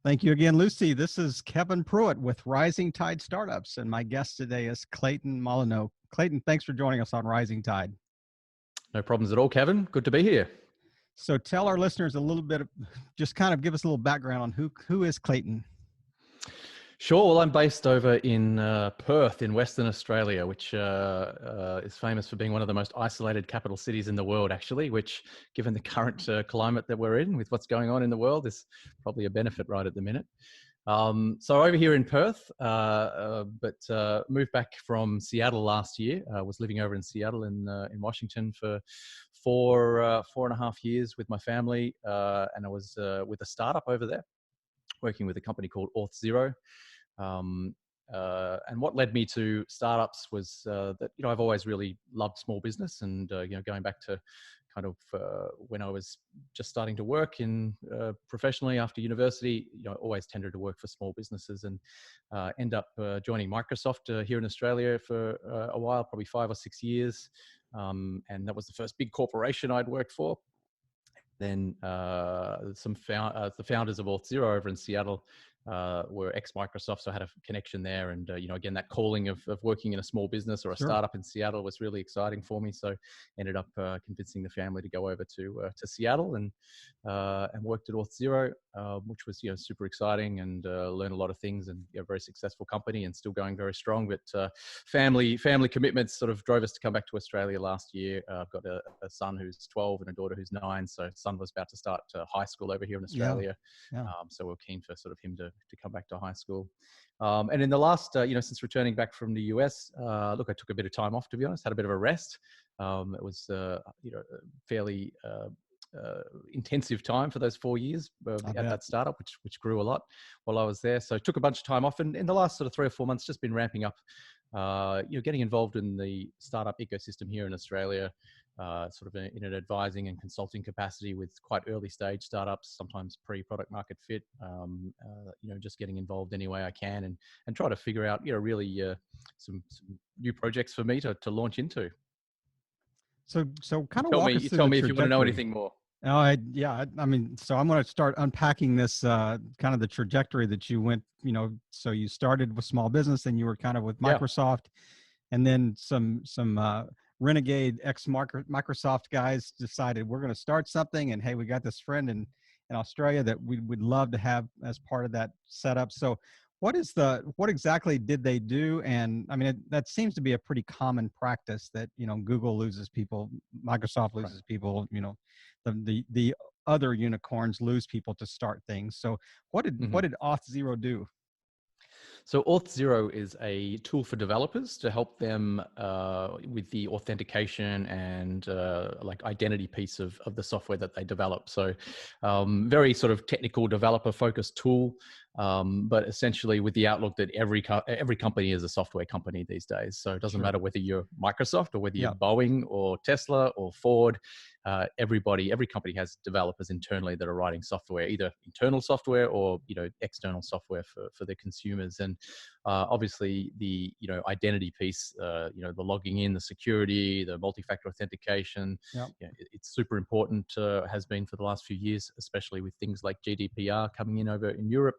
Thank you again, Lucy. This is Kevin Pruitt with Rising Tide Startups, and my guest today is Clayton Moulynox. Clayton, thanks for joining us on Rising Tide. No problems at all, Kevin. Good to be here. So tell our listeners a little bit, just kind of give us a little background on who is Clayton. Sure. Well, I'm based over in Perth in Western Australia, which is famous for being one of the most isolated capital cities in the world, actually, which, given the current climate that we're in with what's going on in the world, is probably a benefit right at the minute. So over here in Perth, but moved back from Seattle last year. I was living over in Seattle in Washington for four and a half years with my family, and I was with a startup over there, working with a company called Auth0. And what led me to startups was that I've always really loved small business, and going back to kind of when I was just starting to work in professionally after university, always tended to work for small businesses, and end up joining Microsoft here in Australia for a while, probably 5 or 6 years, and that was the first big corporation I'd worked for. Then the founders of Auth0 over in Seattle were ex-Microsoft, so I had a connection there. And, again, that calling of working in a small business or a startup in Seattle was really exciting for me. So ended up convincing the family to go over to Seattle and worked at Auth0, which was, super exciting, and learned a lot of things, and a very successful company and still going very strong. But family commitments sort of drove us to come back to Australia last year. I've got a son who's 12 and a daughter who's 9. So son was about to start high school over here in Australia. Yeah. So we're keen for sort of him to come back to high school. And in the last, since returning back from the US, look, I took a bit of time off, to be honest, had a bit of a rest. It was, fairly intensive time for those 4 years at that startup, which grew a lot while I was there. So took a bunch of time off, and in the last sort of 3 or 4 months, just been ramping up, getting involved in the startup ecosystem here in Australia, sort of in an advising and consulting capacity with quite early stage startups, sometimes pre-product market fit, just getting involved any way I can, and try to figure out, really some new projects for me to launch into. So kind of walk us through the trajectory. Tell me if you want to know anything more. Oh, I mean, so I'm going to start unpacking this kind of the trajectory that you went, so you started with small business, and you were kind of with Microsoft, and then some renegade ex-Microsoft guys decided we're going to start something, and hey, we got this friend in Australia that we would love to have as part of that setup. So what exactly did they do? And I mean, that seems to be a pretty common practice that, Google loses people, Microsoft loses people, the other unicorns lose people to start things. So what did Auth0 do? So Auth0 is a tool for developers to help them with the authentication and like identity piece of the software that they develop. So very sort of technical developer focused tool, but essentially with the outlook that every company is a software company these days. So it doesn't matter whether you're Microsoft or whether you're Boeing or Tesla or Ford. Every company has developers internally that are writing software, either internal software or external software for their consumers. And obviously the identity piece, the logging in, the security, the multi-factor authentication, it's super important. Has been for the last few years, especially with things like GDPR coming in over in Europe.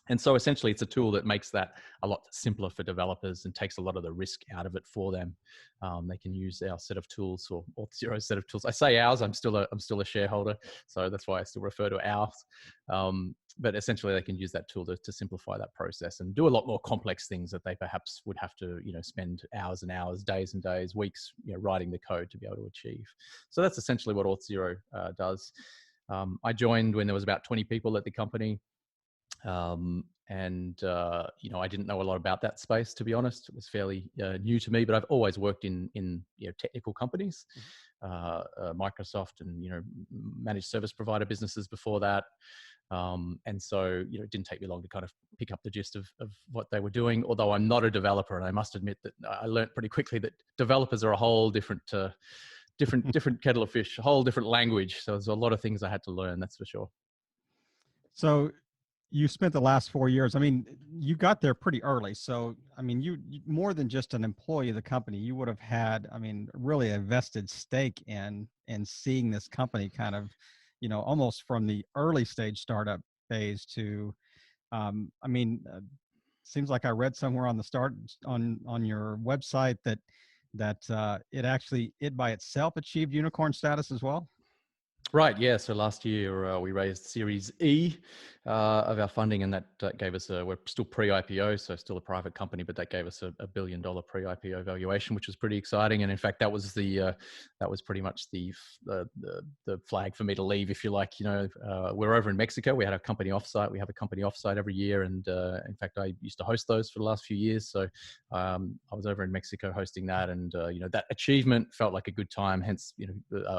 And so essentially it's a tool that makes that a lot simpler for developers and takes a lot of the risk out of it for them. They can use our set of tools, or Auth0's set of tools. I say ours, I'm still a shareholder, so that's why I still refer to ours. But essentially they can use that tool to simplify that process and do a lot more complex things that they perhaps would have to, spend hours and hours, days and days, weeks, writing the code to be able to achieve. So that's essentially what Auth0 does. I joined when there was about 20 people at the company. I didn't know a lot about that space, to be honest. It was fairly new to me, but I've always worked in technical companies, Microsoft, and managed service provider businesses before that. And so it didn't take me long to kind of pick up the gist of what they were doing. Although I'm not a developer, and I must admit that I learned pretty quickly that developers are a whole different kettle of fish, a whole different language. So there's a lot of things I had to learn, that's for sure. So you spent the last 4 years, I mean, you got there pretty early. So, I mean, you more than just an employee of the company, you would have had, I mean, really a vested stake in seeing this company kind of, almost from the early stage startup phase to, I mean, seems like I read somewhere on the start on your website that it by itself achieved unicorn status as well. Right. Yeah. So last year we raised Series E of our funding, and that gave us we're still pre-IPO, so still a private company, but that gave us a $1 billion pre-IPO valuation, which was pretty exciting. And in fact, that was pretty much the flag for me to leave, if you like. We're over in Mexico. We had a company offsite. We have a company offsite every year, and in fact, I used to host those for the last few years. So I was over in Mexico hosting that, and that achievement felt like a good time. Hence,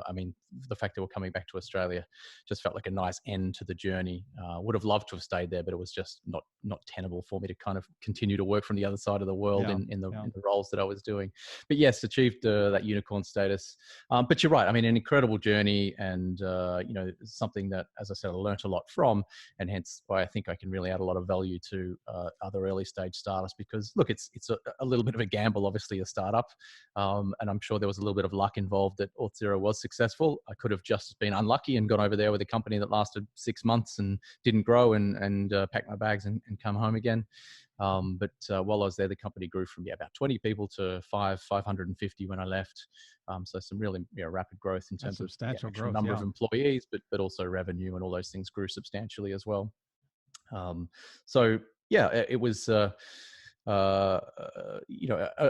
I mean, the fact that we're coming back to Australia just felt like a nice end to the journey. Would have loved to have stayed there, but it was just not tenable for me to kind of continue to work from the other side of the world in the roles that I was doing. But yes, achieved that unicorn status. But you're right. I mean, an incredible journey, and something that, as I said, I learned a lot from, and hence why I think I can really add a lot of value to other early stage startups. Because look, it's a little bit of a gamble, obviously, a startup, and I'm sure there was a little bit of luck involved that Auth0 was successful. I could have just been unlucky and gone over there with a company that lasted 6 months and didn't grow, and pack my bags and come home again. But while I was there, the company grew from about 20 people to 550 when I left. So some really rapid growth in terms of substantial growth, number of employees, but also revenue, and all those things grew substantially as well. So yeah, it was a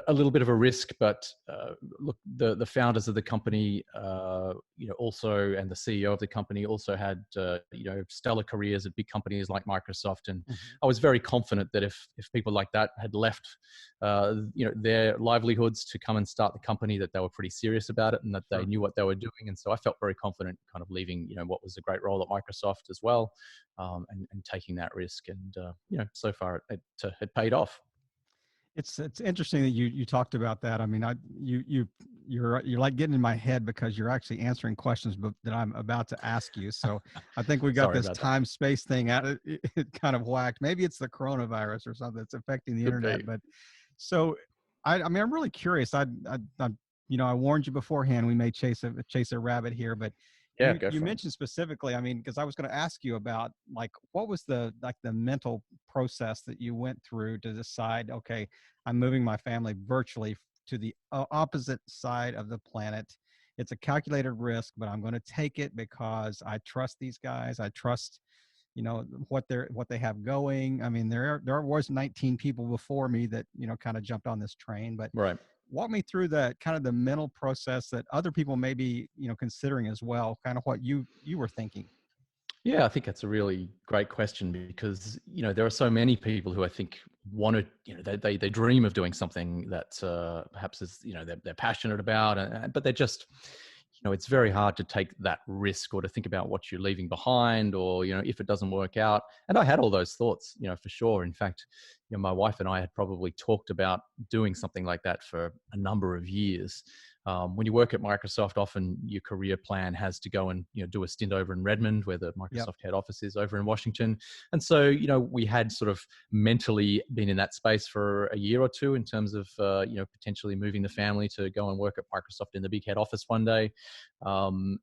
little bit of a risk, but look, the founders of the company, also, and the CEO of the company also had, stellar careers at big companies like Microsoft. And I was very confident that if people like that had left, their livelihoods to come and start the company, that they were pretty serious about it, and that they knew what they were doing. And so I felt very confident kind of leaving, what was a great role at Microsoft as well, and taking that risk. And, so far it paid off. It's interesting that you talked about that. I mean, you're like getting in my head, because you're actually answering questions that I'm about to ask you. So I think we got this time space thing out. It kind of whacked. Maybe it's the coronavirus or something that's affecting the internet. But so I mean, I'm really curious. I warned you beforehand. We may chase a rabbit here, but you mentioned specifically, I mean, because I was going to ask you about, like, what was the mental process that you went through to decide, okay, I'm moving my family virtually to the opposite side of the planet. It's a calculated risk, but I'm going to take it because I trust these guys. I trust, what they have going. I mean, there was 19 people before me that, kind of jumped on this train, but right. Walk me through that kind of the mental process that other people may be, considering as well, kind of what you were thinking. Yeah, I think that's a really great question, because, there are so many people who I think want to, they dream of doing something that perhaps is, they're passionate about, but they're just, it's very hard to take that risk, or to think about what you're leaving behind, or, if it doesn't work out. And I had all those thoughts, for sure. In fact, my wife and I had probably talked about doing something like that for a number of years. When you work at Microsoft, often your career plan has to go and do a stint over in Redmond, where the Microsoft head office is over in Washington. And so we had sort of mentally been in that space for a year or two, in terms of potentially moving the family to go and work at Microsoft in the big head office one day. And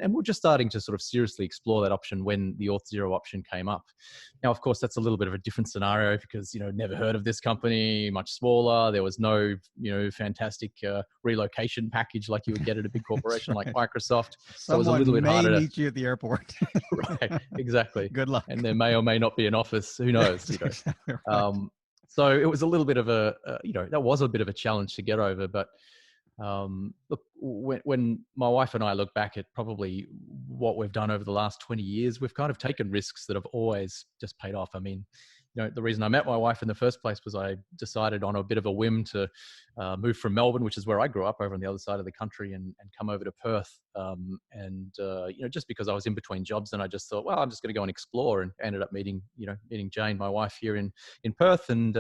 we're just starting to sort of seriously explore that option when the Auth0 option came up. Now, of course, that's a little bit of a different scenario, because never heard of this company, much smaller. There was no fantastic relocation package like you would get at a big corporation like Microsoft. So it was a little bit harder to meet you at the airport. Right, exactly. Good luck. And there may or may not be an office. Who knows? Exactly right. So it was a little bit of that was a bit of a challenge to get over. But look, when my wife and I look back at probably what we've done over the last 20 years, we've kind of taken risks that have always just paid off. I mean, the reason I met my wife in the first place was I decided on a bit of a whim to move from Melbourne, which is where I grew up, over on the other side of the country, and come over to Perth. Just because I was in between jobs, and I just thought, well, I'm just going to go and explore, and ended up meeting Jane, my wife, here in Perth, and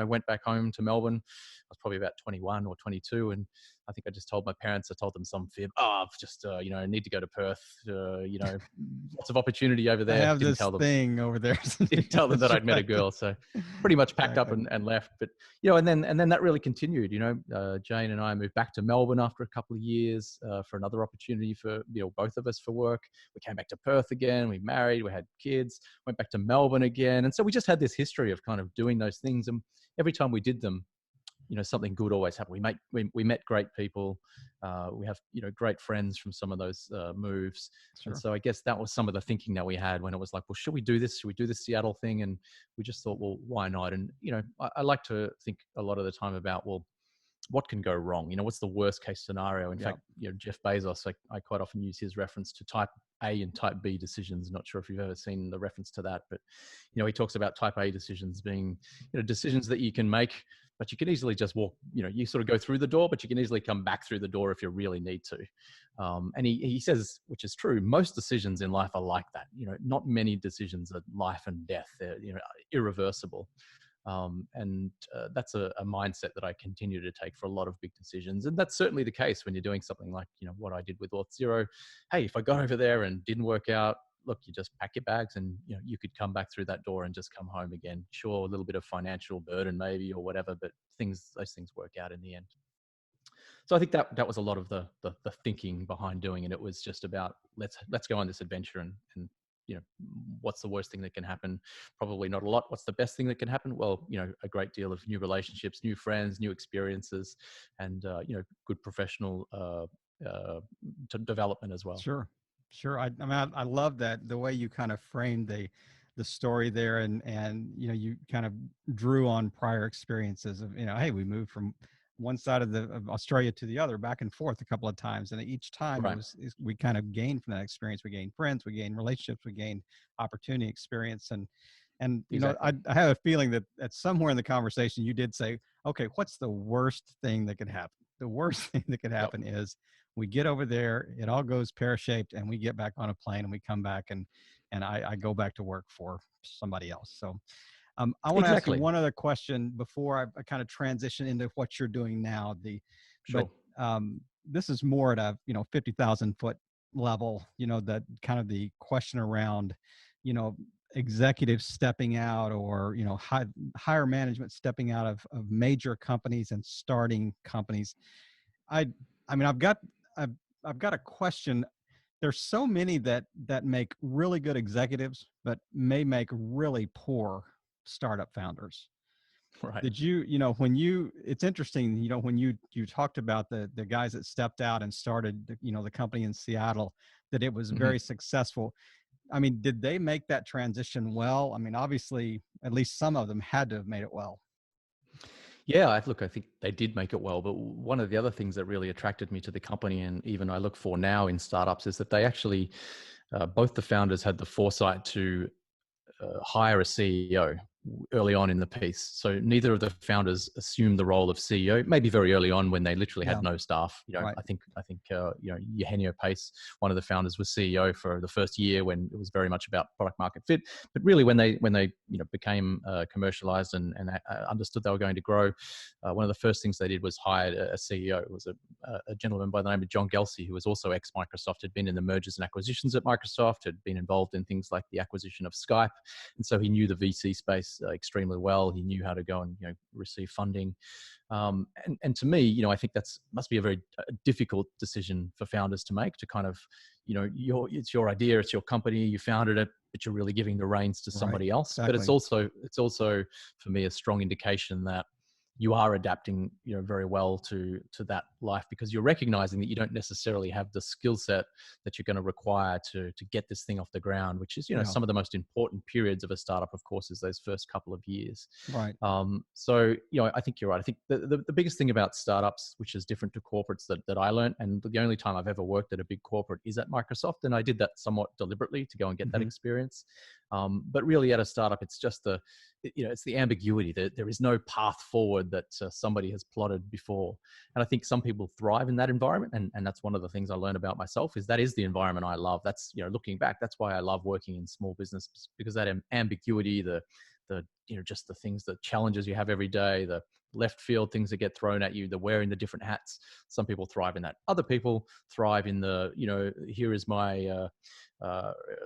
went back home to Melbourne. I was probably about 21 or 22, and I think I just told my parents, I told them some fib. I've just, need to go to Perth. Lots of opportunity over there. I have this thing over there. Didn't tell them that I'd met a girl. So pretty much packed up and left. But, and then that really continued. Jane and I moved back to Melbourne after a couple of years for another opportunity. opportunity for, both of us for work. We came back to Perth again, we married, we had kids, went back to Melbourne again. And so we just had this history of kind of doing those things. And every time we did them, something good always happened. We met great people. We have, great friends from some of those moves. Sure. And so I guess that was some of the thinking that we had when it was like, well, should we do this? Should we do this Seattle thing? And we just thought, well, why not? And, I like to think a lot of the time about, well, what can go wrong? What's the worst case scenario? In fact, Jeff Bezos, I quite often use his reference to type A and type B decisions. Not sure if you've ever seen the reference to that, but, he talks about type A decisions being, decisions that you can make, but you can easily just walk, you sort of go through the door, but you can easily come back through the door if you really need to. And he says, which is true, most decisions in life are like that. Not many decisions are life and death. They're, irreversible. And that's a mindset that I continue to take for a lot of big decisions. And that's certainly the case when you're doing something like, what I did with Auth0. Hey, if I got over there and didn't work out, look, you just pack your bags and, you could come back through that door and just come home again. Sure, a little bit of financial burden maybe or whatever, but those things work out in the end. So I think that was a lot of the thinking behind doing it. It was just about let's go on this adventure and what's the worst thing that can happen? Probably not a lot. What's the best thing that can happen? Well, a great deal of new relationships, new friends, new experiences, and good professional development as well. Sure. I mean, I love that the way you kind of framed the story there, and you kind of drew on prior experiences of hey, we moved from one side of Australia to the other, back and forth a couple of times. And each time right. we kind of gained from that experience. We gained friends, we gained relationships, we gained opportunity, experience. And exactly. I have a feeling that at somewhere in the conversation, you did say, okay, what's the worst thing that could happen? The worst thing that could happen is we get over there, it all goes pear-shaped, and we get back on a plane and we come back and I go back to work for somebody else. So I want to ask you one other question before I kind of transition into what you're doing now. Sure. But this is more at a 50,000 foot level. That kind of the question around executives stepping out, or higher management stepping out of major companies and starting companies. I mean, I've got a question. There's so many that make really good executives, but may make really poor startup founders. Right. Did you, it's interesting, when you talked about the guys that stepped out and started, the company in Seattle, that it was very successful. I mean, did they make that transition well? I mean, obviously, at least some of them had to have made it well. Yeah, I think they did make it well. But one of the other things that really attracted me to the company, and even I look for now in startups, is that they actually, both the founders had the foresight to hire a CEO early on in the piece. So neither of the founders assumed the role of CEO, maybe very early on when they literally had no staff. Right. I think Eugenio Pace, one of the founders, was CEO for the first year when it was very much about product market fit. But really when they became commercialized and understood they were going to grow, one of the first things they did was hired a CEO. It was a gentleman by the name of John Gelsey, who was also ex-Microsoft, had been in the mergers and acquisitions at Microsoft, had been involved in things like the acquisition of Skype. And so he knew the VC space extremely well. He knew how to go and receive funding. And to me, I think must be a very difficult decision for founders to make, to kind of, it's your idea, it's your company, you founded it, but you're really giving the reins to somebody else. Exactly. But it's also for me a strong indication that you are adapting, very well to that life, because you're recognizing that you don't necessarily have the skill set that you're going to require to get this thing off the ground, which is, some of the most important periods of a startup, of course, is those first couple of years. Right. So, I think you're right. I think the biggest thing about startups, which is different to corporates that I learned, and the only time I've ever worked at a big corporate is at Microsoft. And I did that somewhat deliberately to go and get that experience. But really at a startup, it's just it's the ambiguity. There is no path forward that somebody has plotted before. And I think some people thrive in that environment. And that's one of the things I learned about myself, is that is the environment I love. That's, looking back, that's why I love working in small business, because that ambiguity, the just the things, the challenges you have every day, the left field things that get thrown at you, the wearing the different hats. Some people thrive in that. Other people thrive in the, here is my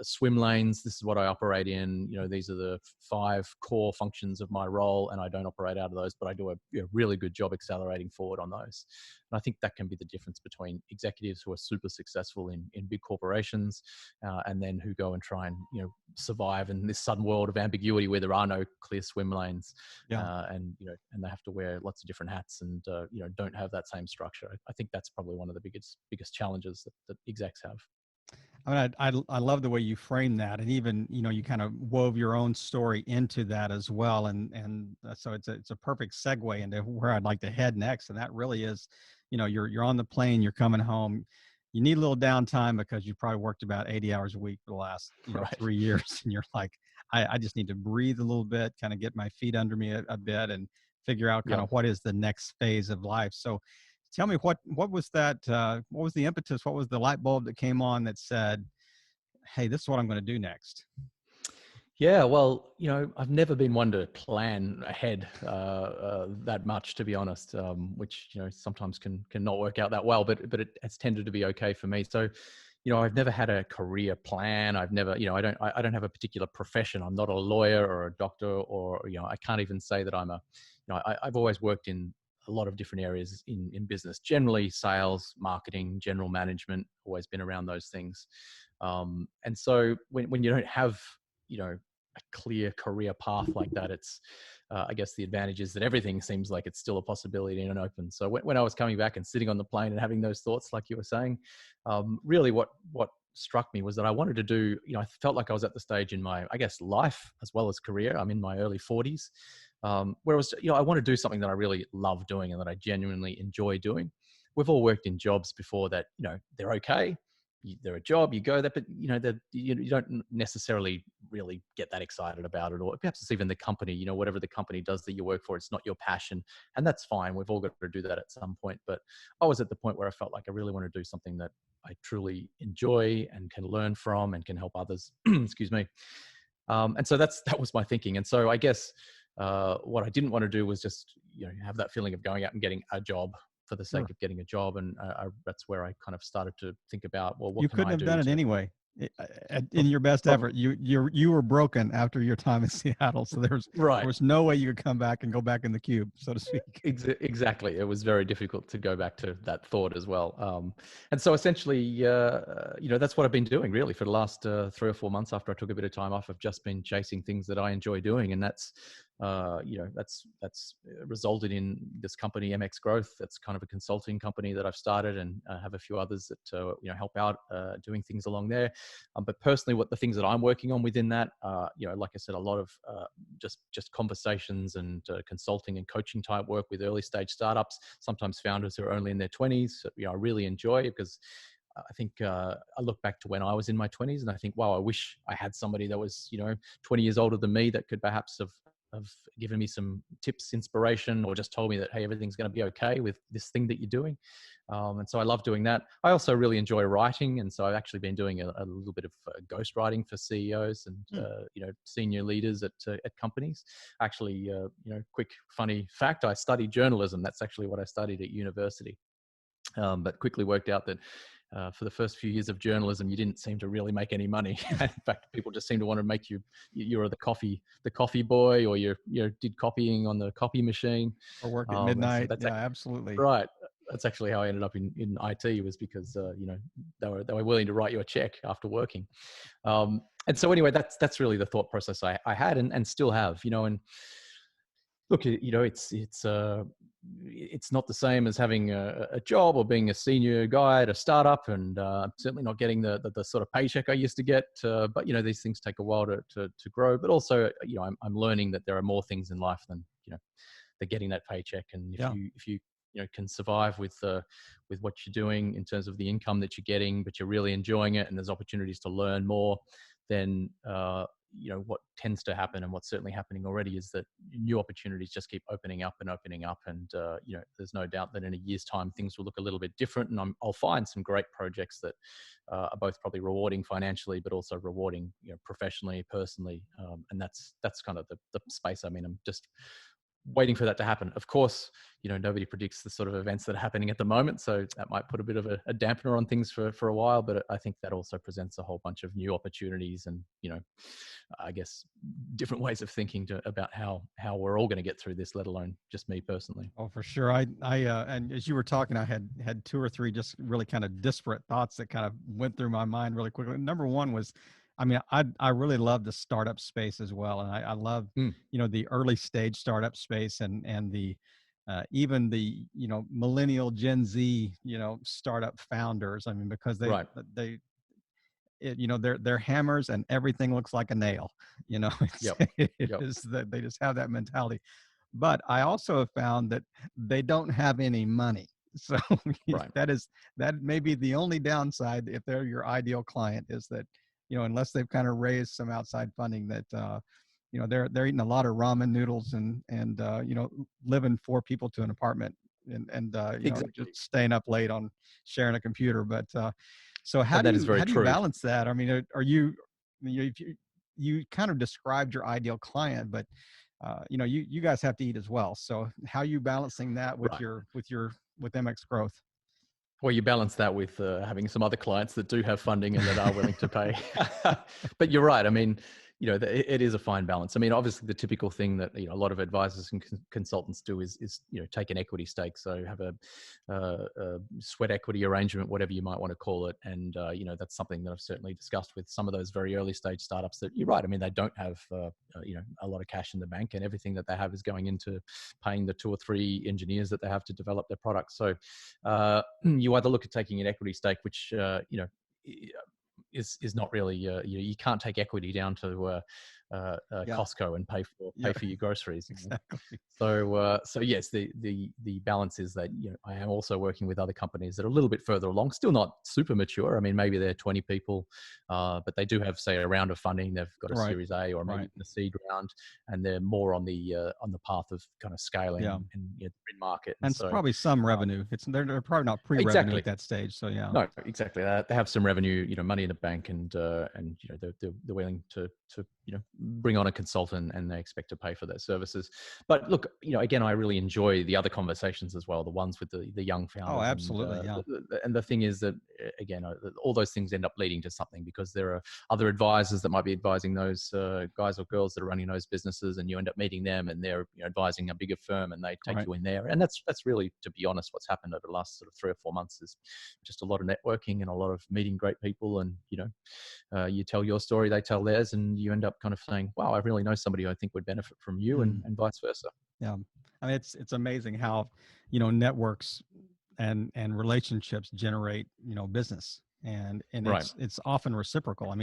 swim lanes. This is what I operate in. These are the 5 core functions of my role, and I don't operate out of those, but I do a really good job accelerating forward on those. And I think that can be the difference between executives who are super successful in big corporations, and then who go and try and survive in this sudden world of ambiguity where there are no clear swim lanes, and they have to wear lots of different hats, and don't have that same structure. I think that's probably one of the biggest challenges that execs have. I mean, I love the way you frame that, and even you kind of wove your own story into that as well, and so it's a perfect segue into where I'd like to head next, and that really is, you're on the plane, you're coming home, you need a little downtime because you probably worked about 80 hours a week for the last Right. 3 years, and you're like, I just need to breathe a little bit, kind of get my feet under me a bit, and figure out kind of what is the next phase of life. So tell me what was that? What was the impetus? What was the light bulb that came on that said, "Hey, this is what I'm going to do next"? Yeah, well, I've never been one to plan ahead that much, to be honest, which sometimes can not work out that well. But it has tended to be okay for me. So, I've never had a career plan. I've never, I don't have a particular profession. I'm not a lawyer or a doctor, or I can't even say that I'm a, I've always worked in a lot of different areas in business, generally sales, marketing, general management, always been around those things. And so when you don't have, a clear career path like that, it's, I guess the advantage is that everything seems like it's still a possibility and open. So when I was coming back and sitting on the plane and having those thoughts, like you were saying, really what struck me was that I wanted to do, I felt like I was at the stage in my, I guess, life as well as career. I'm in my early 40s. Whereas, I want to do something that I really love doing and that I genuinely enjoy doing. We've all worked in jobs before that, they're okay. They're a job, you go there, but you don't necessarily really get that excited about it, or perhaps it's even the company, whatever the company does that you work for, it's not your passion, and that's fine. We've all got to do that at some point. But I was at the point where I felt like I really want to do something that I truly enjoy and can learn from and can help others. Excuse me. And so that was my thinking. And so I guess what I didn't want to do was just have that feeling of going out and getting a job for the sake of getting a job. And that's where I kind of started to think about, well, what You can I couldn't have do done it anyway. In your best effort, you were broken after your time in Seattle, so there was no way you could come back and go back in the cube, so to speak. Exactly. It was very difficult to go back to that thought as well. And so essentially, that's what I've been doing really for the last 3 or 4 months. After I took a bit of time off, I've just been chasing things that I enjoy doing, and that's resulted in this company, MXGrowth. That's kind of a consulting company that I've started, and have a few others that help out doing things along there. But personally, what the things that I'm working on within that, like I said, a lot of just conversations and consulting and coaching type work with early stage startups, sometimes founders who are only in their 20s. I really enjoy, because I think I look back to when I was in my 20s and I think, wow, I wish I had somebody that was 20 years older than me that could perhaps have given me some tips, inspiration, or just told me that, hey, everything's going to be okay with this thing that you're doing. And so I love doing that. I also really enjoy writing. And so I've actually been doing a little bit of ghost writing for CEOs and, senior leaders at companies. Actually, quick funny fact, I studied journalism. That's actually what I studied at university. But quickly worked out that for the first few years of journalism, you didn't seem to really make any money. In fact, people just seem to want to make you're the coffee boy, or you did copying on the copy machine, or work at midnight. So absolutely right. That's actually how I ended up in IT, was because they were willing to write you a check after working. And so anyway, that's really the thought process I had and still have. And look, it's not the same as having a job or being a senior guy at a startup, and certainly not getting the sort of paycheck I used to get. But these things take a while to grow. But also, I'm learning that there are more things in life than they're getting that paycheck. And if you can survive with what you're doing in terms of the income that you're getting, but you're really enjoying it, and there's opportunities to learn more, then what tends to happen, and what's certainly happening already, is that new opportunities just keep opening up and opening up. And, there's no doubt that in a year's time, things will look a little bit different, and I'll find some great projects that are both probably rewarding financially, but also rewarding, professionally, personally. And that's kind of the space I'm in. I'm just waiting for that to happen. Of course, nobody predicts the sort of events that are happening at the moment, so that might put a bit of a dampener on things for a while. But I think that also presents a whole bunch of new opportunities, and I guess different ways of thinking about how we're all going to get through this, let alone just me personally. Oh, for sure. I and as you were talking, I had two or three just really kind of disparate thoughts that kind of went through my mind really quickly. Number one was, I really love the startup space as well, and I love the early stage startup space, and the even the millennial Gen Z startup founders. Because they they're hammers and everything looks like a nail. Is that they just have that mentality. But I also have found that they don't have any money. So that may be the only downside if they're your ideal client, is that, unless they've kind of raised some outside funding, that, they're eating a lot of ramen noodles and living 4 people to an apartment and Exactly. just staying up late on sharing a computer. But so how do you balance that? Are you you kind of described your ideal client, but you guys have to eat as well. So how are you balancing that with with MXGrowth? Well, you balance that with having some other clients that do have funding and that are willing to pay. But you're right. It is a fine balance. Obviously the typical thing that, a lot of advisors and consultants do is take an equity stake. So have a sweat equity arrangement, whatever you might want to call it. And, that's something that I've certainly discussed with some of those very early stage startups that you're right. They don't have, a lot of cash in the bank, and everything that they have is going into paying the 2 or 3 engineers that they have to develop their product. So you either look at taking an equity stake, which, is not really you can't take equity down to Costco and pay for your groceries. Exactly. So yes, the balance is that I am also working with other companies that are a little bit further along, still not super mature. Maybe they're 20 people, but they do have, say, a round of funding. They've got a Series A or maybe a seed round, and they're more on the path of kind of scaling and the market. And so, probably some revenue. They're probably not pre-revenue at that stage. So yeah. No, exactly. They have some revenue, money in the bank, and they're willing to bring on a consultant, and they expect to pay for their services. But look, again, I really enjoy the other conversations as well, the ones with the young founders. Oh, absolutely. And the thing is that, again, all those things end up leading to something, because there are other advisors that might be advising those guys or girls that are running those businesses, and you end up meeting them, and they're advising a bigger firm, and they take you in there. And that's really, to be honest, what's happened over the last sort of 3 or 4 months is just a lot of networking and a lot of meeting great people. And, you tell your story, they tell theirs, and you end up kind of saying, wow, I really know somebody who I think would benefit from you, and vice versa. Yeah. It's amazing how, networks and relationships generate, business, and it's often reciprocal.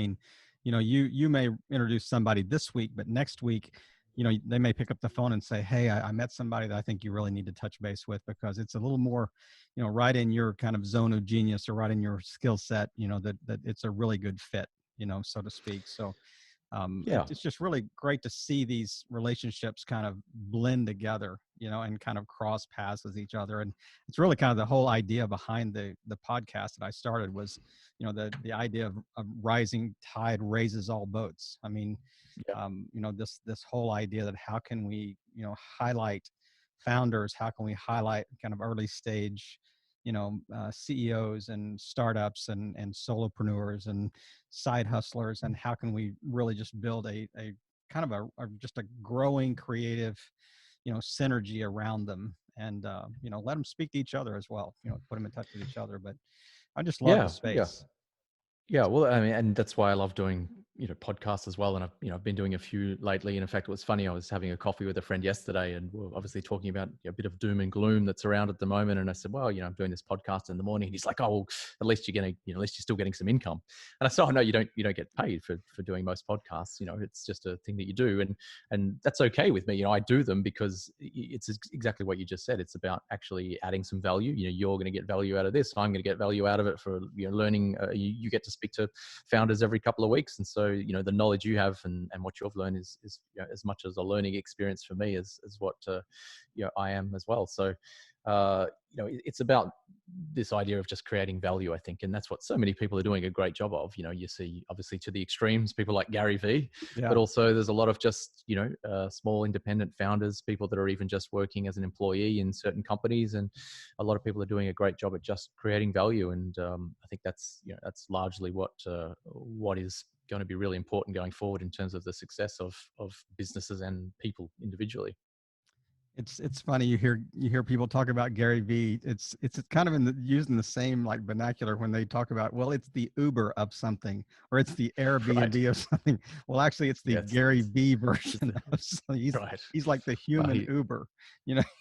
You may introduce somebody this week, but next week, they may pick up the phone and say, hey, I met somebody that I think you really need to touch base with, because it's a little more, right in your kind of zone of genius, or right in your skill set, that it's a really good fit, so to speak. So it's just really great to see these relationships kind of blend together, and kind of cross paths with each other. And it's really kind of the whole idea behind the podcast that I started was, the idea of rising tide raises all boats. This whole idea that how can we, highlight founders, how can we highlight kind of early stage, CEOs and startups and solopreneurs and side hustlers, and how can we really just build a kind of just a growing creative, synergy around them, and let them speak to each other as well, put them in touch with each other. But I just love the space. Yeah, well, and that's why I love doing, podcasts as well. And I've been doing a few lately. And in fact, it was funny. I was having a coffee with a friend yesterday, and we're obviously talking about a bit of doom and gloom that's around at the moment. And I said, well, I'm doing this podcast in the morning. And he's like, oh, well, at least you're getting, at least you're still getting some income. And I said, oh no, you don't get paid for doing most podcasts. It's just a thing that you do, and that's okay with me. I do them because it's exactly what you just said. It's about actually adding some value. You're going to get value out of this. I'm going to get value out of it for learning. You get to speak to founders every couple of weeks, and so so, the knowledge you have and what you've learned is as much as a learning experience for me as what I am as well. So it's about this idea of just creating value, I think, and that's what so many people are doing a great job of. You see obviously to the extremes, people like Gary Vee, Yeah. but also there's a lot of just small independent founders, people that are even just working as an employee in certain companies, and a lot of people are doing a great job at just creating value. And I think that's largely what is going to be really important going forward in terms of the success of businesses and people individually. It's funny, you hear people talk about Gary Vee. It's kind of using the same like vernacular when they talk about, well, it's the Uber of something, or it's the Right. Airbnb of something. Well, actually, it's the Yeah, Gary Vee version of. So right. he's like the Well, human Uber.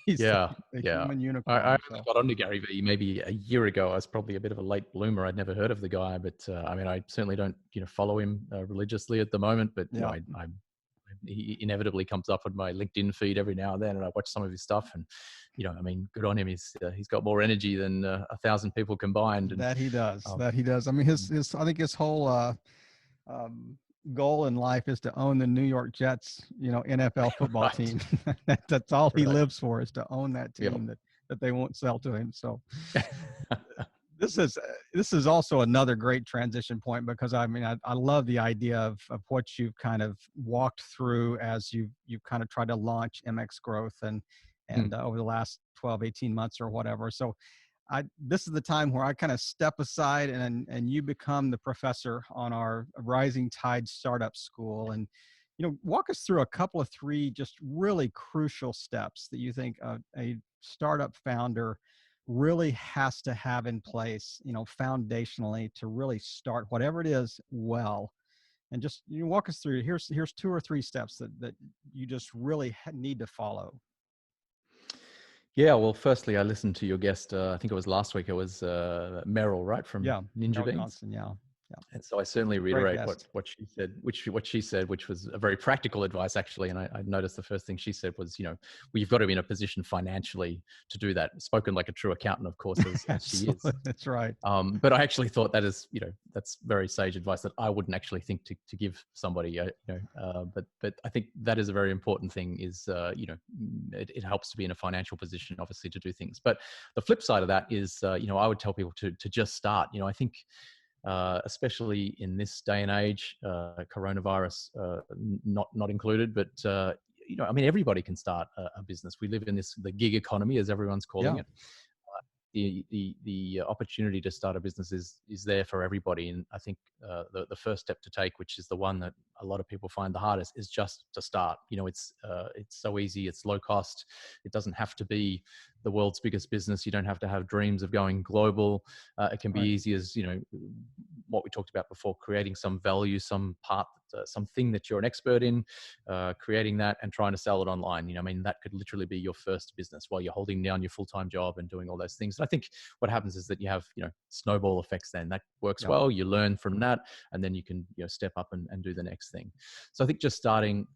He's yeah, the yeah. human I unicorn. only So got onto Gary Vee maybe a year ago. I was probably a bit of a late bloomer. I'd never heard of the guy, but I mean, I certainly don't follow him religiously at the moment. But yeah, he inevitably comes up on my LinkedIn feed every now and then, and I watch some of his stuff. And I mean, good on him. He's got more energy than 1,000 people combined. And that he does. um, That he does. I mean, his I think his whole um, goal in life is to own the New York Jets, NFL football right, team. That's all he right, lives for, is to own that yep. team that they won't sell to him. So this is also another great transition point, because I mean, I love the idea of what you've kind of walked through as you've kind of tried to launch MX Growth and Mm. over the last 12, 18 months or whatever. So this is the time where I kind of step aside and you become the professor on our Rising Tide Startup School. And, walk us through a couple of three just really crucial steps that you think a startup founder really has to have in place, foundationally, to really start whatever it is well. And just walk us through. Here's two or three steps that you just really need to follow. Yeah, well, firstly, I listened to your guest. I think it was last week. It was Meryl, right, from Yeah, Ninja Carol Beans. Johnson. Yeah, yeah, And so I certainly great reiterate guest. what she said, which was a very practical advice, actually. And I noticed the first thing she said was, well, you've got to be in a position financially to do that. Spoken like a true accountant, of course, as she is. That's right. But I actually thought that is, that's very sage advice that I wouldn't actually think to give somebody. But I think that is a very important thing. Is it helps to be in a financial position, obviously, to do things. But the flip side of that is, I would tell people to just start. I think. Especially in this day and age, coronavirus not included, but I mean, everybody can start a business. We live in the gig economy, as everyone's calling Yeah, it. The opportunity to start a business is there for everybody, and I think the first step to take, which is the one that a lot of people find the hardest, is just to start. It's so easy, it's low cost, it doesn't have to be the world's biggest business, you don't have to have dreams of going global. It can be right. easy as what we talked about before, creating some value, some part, something that you're an expert in, creating that and trying to sell it online. I mean, that could literally be your first business while you're holding down your full-time job and doing all those things. And I think what happens is that you have, snowball effects. Then that works Yeah, well. You learn from that, and then you can, step up and do the next thing. So I think just starting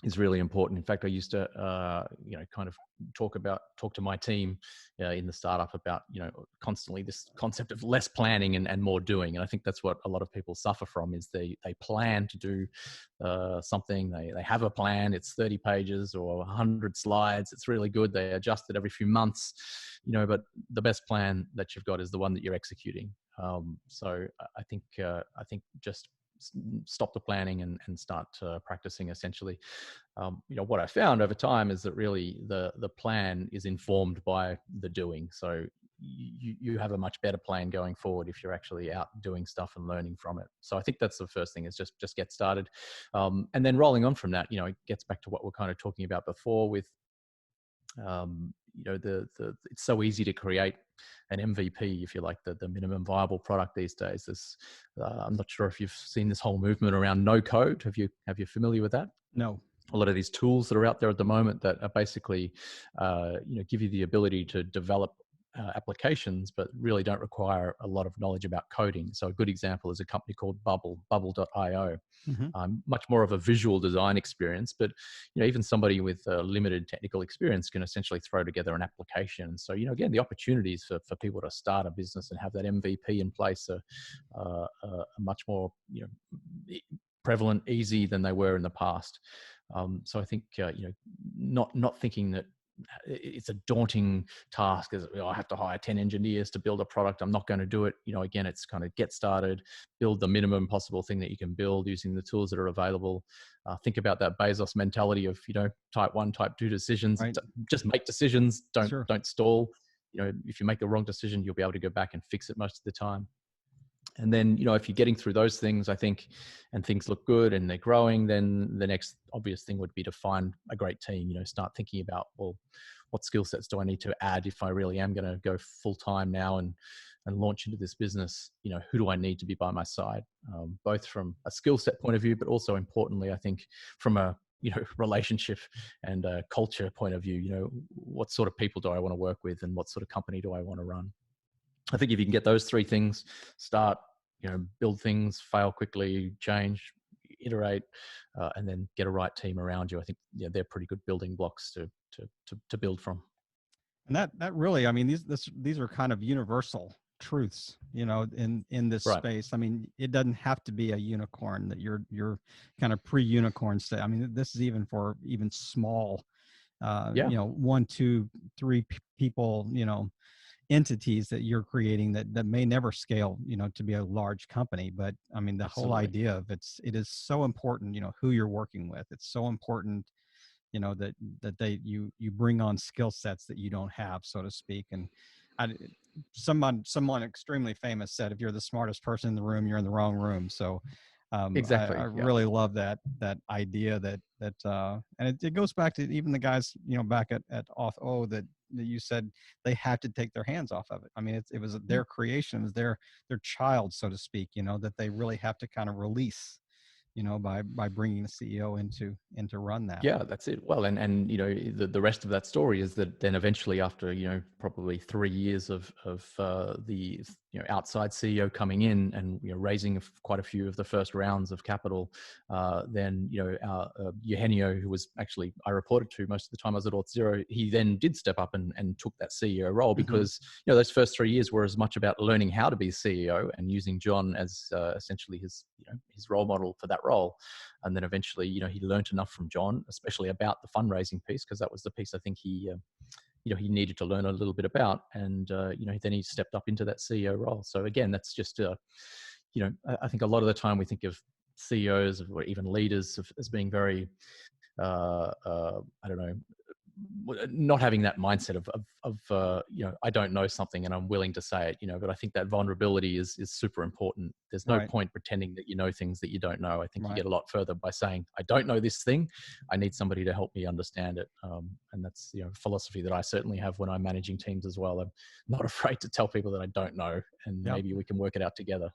is really important. In fact, I used to, kind of talk to my team in the startup about, constantly this concept of less planning and more doing. And I think that's what a lot of people suffer from, is they plan to do something. They have a plan. It's 30 pages or 100 slides. It's really good. They adjust it every few months, but the best plan that you've got is the one that you're executing. So I think just stop the planning and start practicing, essentially. What I found over time is that really the plan is informed by the doing. So you have a much better plan going forward if you're actually out doing stuff and learning from it. So I think that's the first thing, is just get started. And then rolling on from that, it gets back to what we're kind of talking about before with, it's so easy to create an MVP, if you like, the minimum viable product these days. I'm not sure if you've seen this whole movement around no code. Have you familiar with that? no, A lot of these tools that are out there at the moment that are basically, give you the ability to develop applications, but really don't require a lot of knowledge about coding. So a good example is a company called Bubble.io. Mm-hmm. Much more of a visual design experience, but even somebody with limited technical experience can essentially throw together an application. So again, the opportunities for people to start a business and have that MVP in place are much more prevalent, easy than they were in the past. So I think not thinking that it's a daunting task as I have to hire 10 engineers to build a product. I'm not going to do it. Again, it's kind of get started, build the minimum possible thing that you can build using the tools that are available. Think about that Bezos mentality of, type 1, type 2 decisions. Right. Just make decisions. Don't stall. If you make the wrong decision, you'll be able to go back and fix it most of the time. And then, if you're getting through those things, I think, and things look good and they're growing, then the next obvious thing would be to find a great team. Start thinking about, well, what skill sets do I need to add if I really am going to go full time now and launch into this business? Who do I need to be by my side? Both from a skill set point of view, but also importantly, I think from a relationship and a culture point of view. What sort of people do I want to work with, and what sort of company do I want to run? I think if you can get those three things, start, build things, fail quickly, change, iterate, and then get a right team around you. I think they're pretty good building blocks to build from. And that really, I mean, these are kind of universal truths, in this space. I mean, it doesn't have to be a unicorn that you're kind of pre-unicorn state. I mean, this is even for even small, 1, 2, 3 people, entities that you're creating that may never scale, to be a large company. But I mean, the whole idea of it is so important, who you're working with. It's so important, that you bring on skill sets that you don't have, so to speak. And someone extremely famous said, if you're the smartest person in the room, you're in the wrong room. So exactly. I really love that idea that and it goes back to even the guys, back at Auth that you said they had to take their hands off of it. I mean, it was their creation, it was their child, so to speak, that they really have to kind of release, by bringing the CEO into run that. Yeah, that's it. Well, and the rest of that story is that then eventually, after probably 3 years of the outside CEO coming in and raising quite a few of the first rounds of capital, then our Eugenio, who was actually I reported to most of the time I was at Auth0, he then did step up and took that CEO role, because those first 3 years were as much about learning how to be CEO and using John as essentially his role model for that role. And then eventually, he learned enough from John, especially about the fundraising piece, because that was the piece I think he needed to learn a little bit about. And, then he stepped up into that CEO role. So again, that's just, I think a lot of the time we think of CEOs or even leaders as being very, I don't know, not having that mindset of I don't know something and I'm willing to say it, but I think that vulnerability is super important. There's no point pretending that you know things that you don't know. I think you get a lot further by saying, I don't know this thing. I need somebody to help me understand it. And that's, philosophy that I certainly have when I'm managing teams as well. I'm not afraid to tell people that I don't know, and maybe we can work it out together.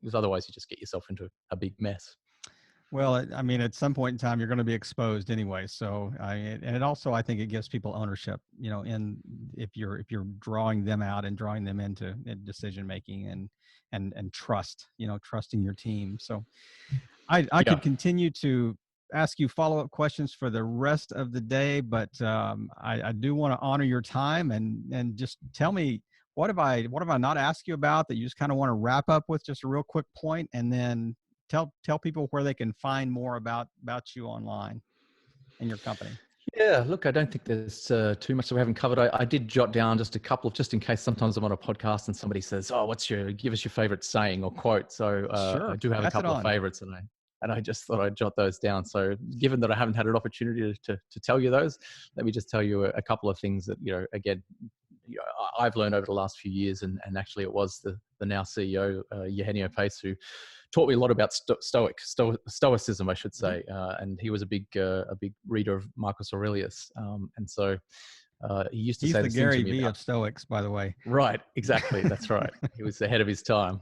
Because otherwise you just get yourself into a big mess. Well, I mean, at some point in time, you're going to be exposed anyway. So, and it also, I think it gives people ownership, in if you're drawing them out and drawing them into decision making and trust, trusting your team. So I could continue to ask you follow-up questions for the rest of the day, but I do want to honor your time and just tell me, what have I not asked you about that you just kind of want to wrap up with, just a real quick point, and then tell people where they can find more about you online and your company. Yeah, look, I don't think there's too much that we haven't covered. I did jot down just a couple, just in case sometimes I'm on a podcast and somebody says, "Oh, give us your favorite saying or quote." So Sure, I do have a couple of favorites, and I just thought I'd jot those down. So given that I haven't had an opportunity to tell you those, let me just tell you a couple of things that again, I've learned over the last few years, and actually it was the now CEO Eugenio Pace who taught me a lot about stoicism, I should say. And he was a big reader of Marcus Aurelius, and so he used to say the Gary Vee of Stoics, by the way. Right, exactly. That's right. He was ahead of his time.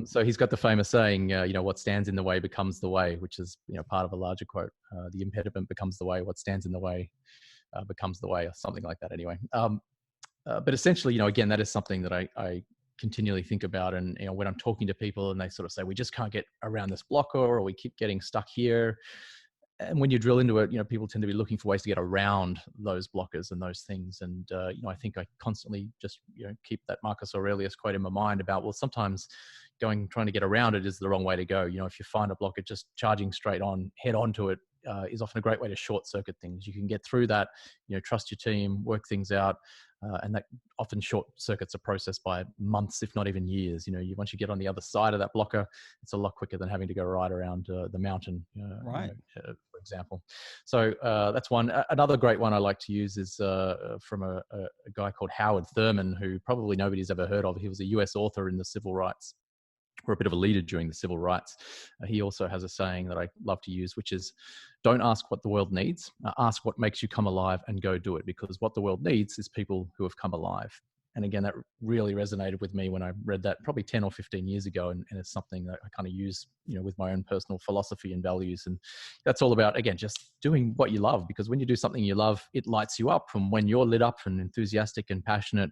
So he's got the famous saying, what stands in the way becomes the way, which is part of a larger quote. The impediment becomes the way. What stands in the way becomes the way, or something like that. Anyway. But essentially, again, that is something that I continually think about. And, when I'm talking to people and they sort of say, we just can't get around this blocker, or we keep getting stuck here. And when you drill into it, people tend to be looking for ways to get around those blockers and those things. And, I think I constantly just, keep that Marcus Aurelius quote in my mind about, well, sometimes trying to get around it is the wrong way to go. If you find a blocker, just charging straight on, head onto it, is often a great way to short circuit things. You can get through that, trust your team, work things out. And that often short circuits a process by months, if not even years. Once you get on the other side of that blocker, it's a lot quicker than having to go right around the mountain, Right. for example. So that's one. Another great one I like to use is from a guy called Howard Thurman, who probably nobody's ever heard of. He was a US author in the civil rights, or a bit of a leader during the civil rights. He also has a saying that I love to use, which is, don't ask what the world needs, ask what makes you come alive and go do it, because what the world needs is people who have come alive. And again, that really resonated with me when I read that probably 10 or 15 years ago. And it's something that I kind of use, with my own personal philosophy and values. And that's all about, again, just doing what you love, because when you do something you love, it lights you up. And when you're lit up and enthusiastic and passionate,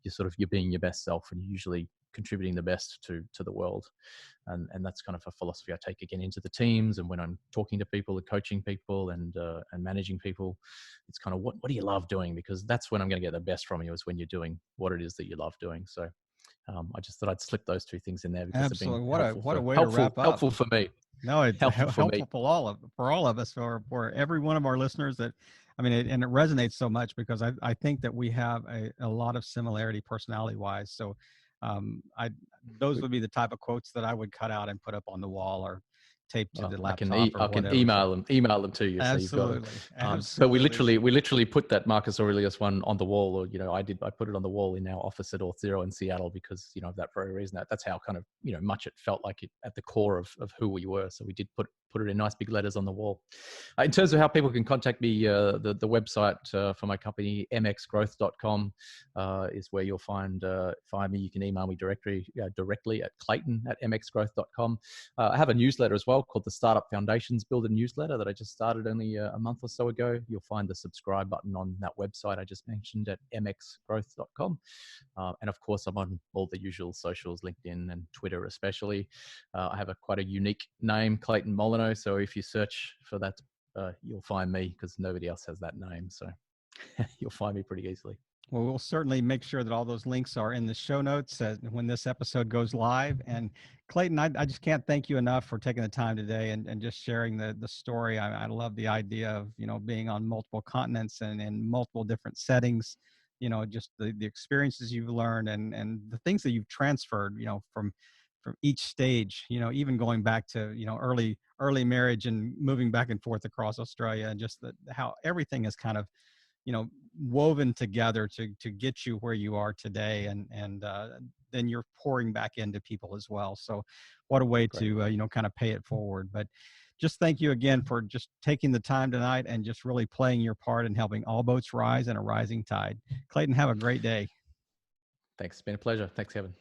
you're being your best self, and you're usually contributing the best to the world. And that's kind of a philosophy I take again into the teams. And when I'm talking to people and coaching people and managing people, it's kind of what do you love doing? Because that's when I'm going to get the best from you, is when you're doing what it is that you love doing. So I just thought I'd slip those two things in there, because Absolutely. they've been What a way to wrap up. helpful for me. No, it's Helpful for me. helpful for all of us, for every one of our listeners. That, I mean, and it resonates so much, because I think that we have a lot of similarity personality wise. So those would be the type of quotes that I would cut out and put up on the wall, or tape to the laptop, or I whatever. can email them to you. Absolutely. So you've got them. Absolutely. But we literally put that Marcus Aurelius one on the wall, or, I put it on the wall in our office at Auth0 in Seattle, because, of that very reason. That's how kind of, much it felt like it at the core of who we were. So we did put it in nice big letters on the wall. In terms of how people can contact me, the website for my company, MXGrowth.com, is where you'll find me. You can email me directly at Clayton@MXGrowth.com. I have a newsletter as well called the Startup Foundations Builder newsletter that I just started only a month or so ago. You'll find the subscribe button on that website I just mentioned at MXGrowth.com. And of course, I'm on all the usual socials, LinkedIn and Twitter especially. I have quite a unique name, Clayton Moulynox. So if you search for that, you'll find me, because nobody else has that name. So you'll find me pretty easily. Well, we'll certainly make sure that all those links are in the show notes when this episode goes live. And Clayton, I just can't thank you enough for taking the time today and just sharing the story. I love the idea of, being on multiple continents and in multiple different settings, just the experiences you've learned and the things that you've transferred, from each stage, even going back to, early marriage and moving back and forth across Australia, and just how everything is kind of, woven together to get you where you are today. And then you're pouring back into people as well. So what a way to, kind of pay it forward. But just thank you again for just taking the time tonight and just really playing your part in helping all boats rise in a rising tide. Clayton, have a great day. Thanks. It's been a pleasure. Thanks, Kevin.